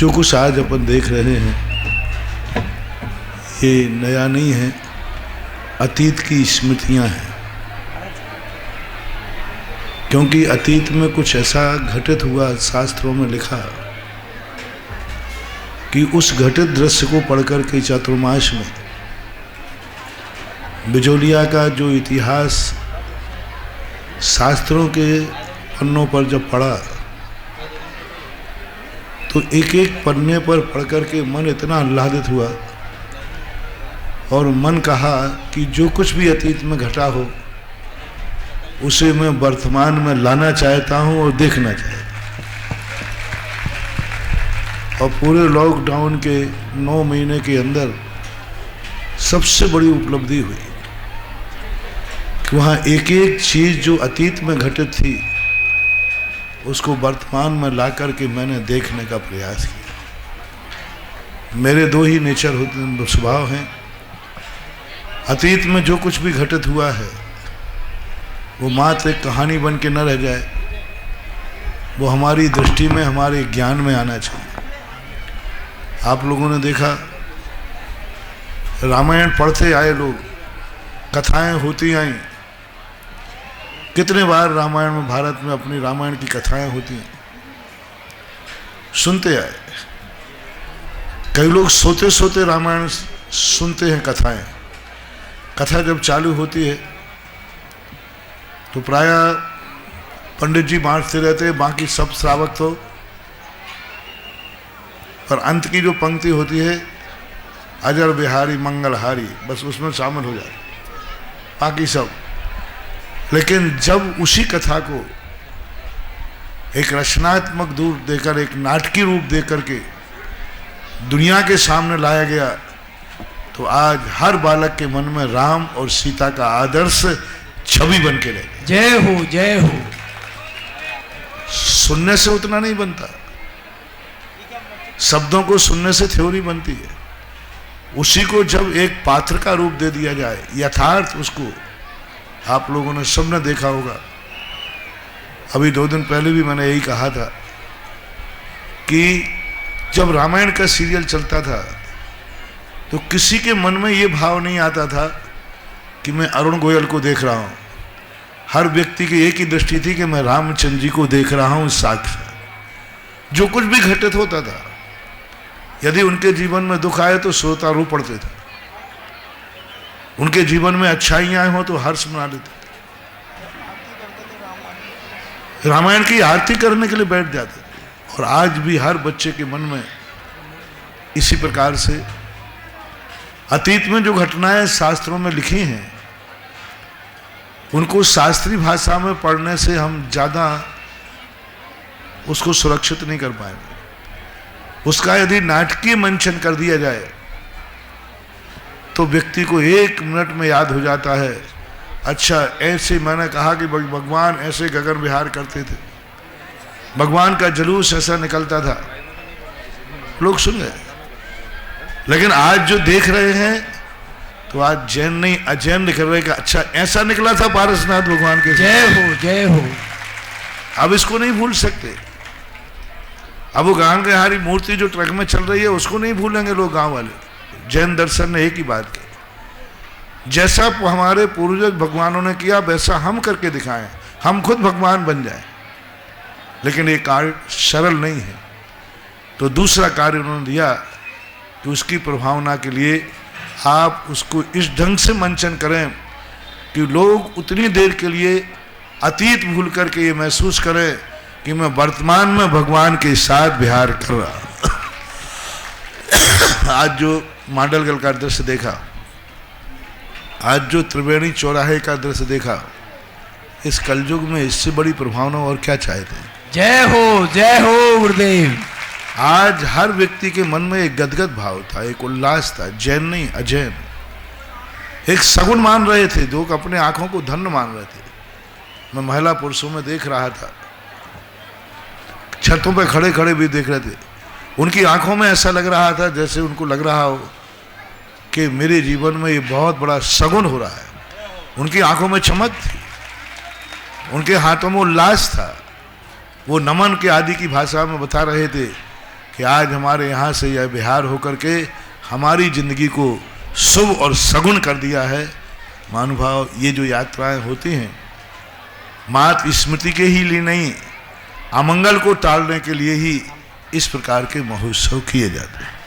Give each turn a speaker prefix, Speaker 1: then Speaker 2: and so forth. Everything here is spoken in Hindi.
Speaker 1: जो कुछ आज अपन देख रहे हैं ये नया नहीं है, अतीत की स्मृतियां हैं। क्योंकि अतीत में कुछ ऐसा घटित हुआ, शास्त्रों में लिखा कि उस घटित दृश्य को पढ़कर के चातुर्मास में बिजोलिया का जो इतिहास शास्त्रों के पन्नों पर जब पढ़ा तो एक एक पन्ने पर पढ़कर के मन इतना आह्लादित हुआ और मन कहा कि जो कुछ भी अतीत में घटा हो उसे मैं वर्तमान में लाना चाहता हूं और देखना चाहता हूं। और पूरे लॉकडाउन के 9 महीने के अंदर सबसे बड़ी उपलब्धि हुई कि वहाँ एक एक चीज़ जो अतीत में घटित थी उसको वर्तमान में ला करके मैंने देखने का प्रयास किया। मेरे दो ही नेचर होते, स्वभाव हैं। अतीत में जो कुछ भी घटित हुआ है वो मात्र एक कहानी बन के न रह जाए, वो हमारी दृष्टि में, हमारे ज्ञान में आना चाहिए। आप लोगों ने देखा रामायण पढ़ते आए लोग, कथाएं होती आईं, कितने बार रामायण में, भारत में अपनी रामायण की कथाएं होती हैं, सुनते आए। कई लोग सोते सोते रामायण सुनते हैं कथाएं। कथा जब चालू होती है तो प्रायः पंडित जी बांटते रहते हैं, बाकी सब श्रावक तो, पर अंत की जो पंक्ति होती है अजर बिहारी मंगलहारी, बस उसमें शामिल हो जाए बाकी सब। लेकिन जब उसी कथा को एक रचनात्मक रूप देकर, एक नाटकीय रूप देकर के दुनिया के सामने लाया गया तो आज हर बालक के मन में राम और सीता का आदर्श छवि बन के रह गया।
Speaker 2: जय हो, जय हो।
Speaker 1: सुनने से उतना नहीं बनता, शब्दों को सुनने से थ्योरी बनती है। उसी को जब एक पात्र का रूप दे दिया जाए, यथार्थ उसको, आप लोगों ने सबने देखा होगा। अभी 2 दिन पहले भी मैंने यही कहा था कि जब रामायण का सीरियल चलता था तो किसी के मन में ये भाव नहीं आता था कि मैं अरुण गोयल को देख रहा हूँ। हर व्यक्ति की एक ही दृष्टि थी कि मैं रामचंद्र जी को देख रहा हूँ साक्षात। जो कुछ भी घटित होता था, यदि उनके जीवन में दुख आए तो श्रोता रो पड़ते थे, उनके जीवन में अच्छाइयां हो तो हर्ष मना लेते थे, रामायण की आरती करने के लिए बैठ जाते थे। और आज भी हर बच्चे के मन में इसी प्रकार से अतीत में जो घटनाएं शास्त्रों में लिखी हैं उनको शास्त्रीय भाषा में पढ़ने से हम ज़्यादा उसको सुरक्षित नहीं कर पाएंगे। उसका यदि नाटकीय मंचन कर दिया जाए तो व्यक्ति को 1 मिनट में याद हो जाता है, अच्छा ऐसे मैंने कहा कि भगवान ऐसे गगन विहार करते थे, भगवान का जुलूस ऐसा निकलता था, लोग सुन गए। लेकिन आज जो देख रहे हैं तो आज जैन नहीं अजैन निकल रहे कि अच्छा ऐसा निकला था पारसनाथ भगवान के।
Speaker 2: जय हो, जय हो।
Speaker 1: अब इसको नहीं भूल सकते। अब वो गगन विहारी मूर्ति जो ट्रक में चल रही है उसको नहीं भूलेंगे लोग, गांव वाले। जैन दर्शन ने एक ही बात की, जैसा हमारे पूर्वज भगवानों ने किया वैसा हम करके दिखाएं, हम खुद भगवान बन जाएं। लेकिन ये कार्य सरल नहीं है, तो दूसरा कार्य उन्होंने दिया कि उसकी प्रभावना के लिए आप उसको इस ढंग से मंचन करें कि लोग उतनी देर के लिए अतीत भूल करके ये महसूस करें कि मैं वर्तमान में भगवान के साथ विहार कर रहा हूं। आज जो मांडलगल का दृश्य देखा, आज जो त्रिवेणी चौराहे का दृश्य देखा, इस कलयुग में इससे बड़ी प्रभावना और क्या चाहते हैं।
Speaker 2: जय हो, जय हो गुरुदेव।
Speaker 1: आज हर व्यक्ति के मन में एक गदगद भाव था, एक उल्लास था। जैन नहीं अजैन एक सगुन मान रहे थे, लोग अपने आंखों को धन्य मान रहे थे। मैं महिला पुरुषों में देख रहा था, छतों पे खड़े खड़े भी देख रहे थे, उनकी आंखों में ऐसा लग रहा था जैसे उनको लग रहा हो कि मेरे जीवन में ये बहुत बड़ा सगुन हो रहा है। उनकी आंखों में चमक थी, उनके हाथों में उल्लास था। वो नमन के आदि की भाषा में बता रहे थे कि आज हमारे यहाँ से यह बिहार होकर के हमारी ज़िंदगी को शुभ और सगुण कर दिया है। महानुभाव, ये जो यात्राएं होती हैं मात स्मृति के ही लिए नहीं, अमंगल को टालने के लिए ही इस प्रकार के महोत्सव किए जाते हैं।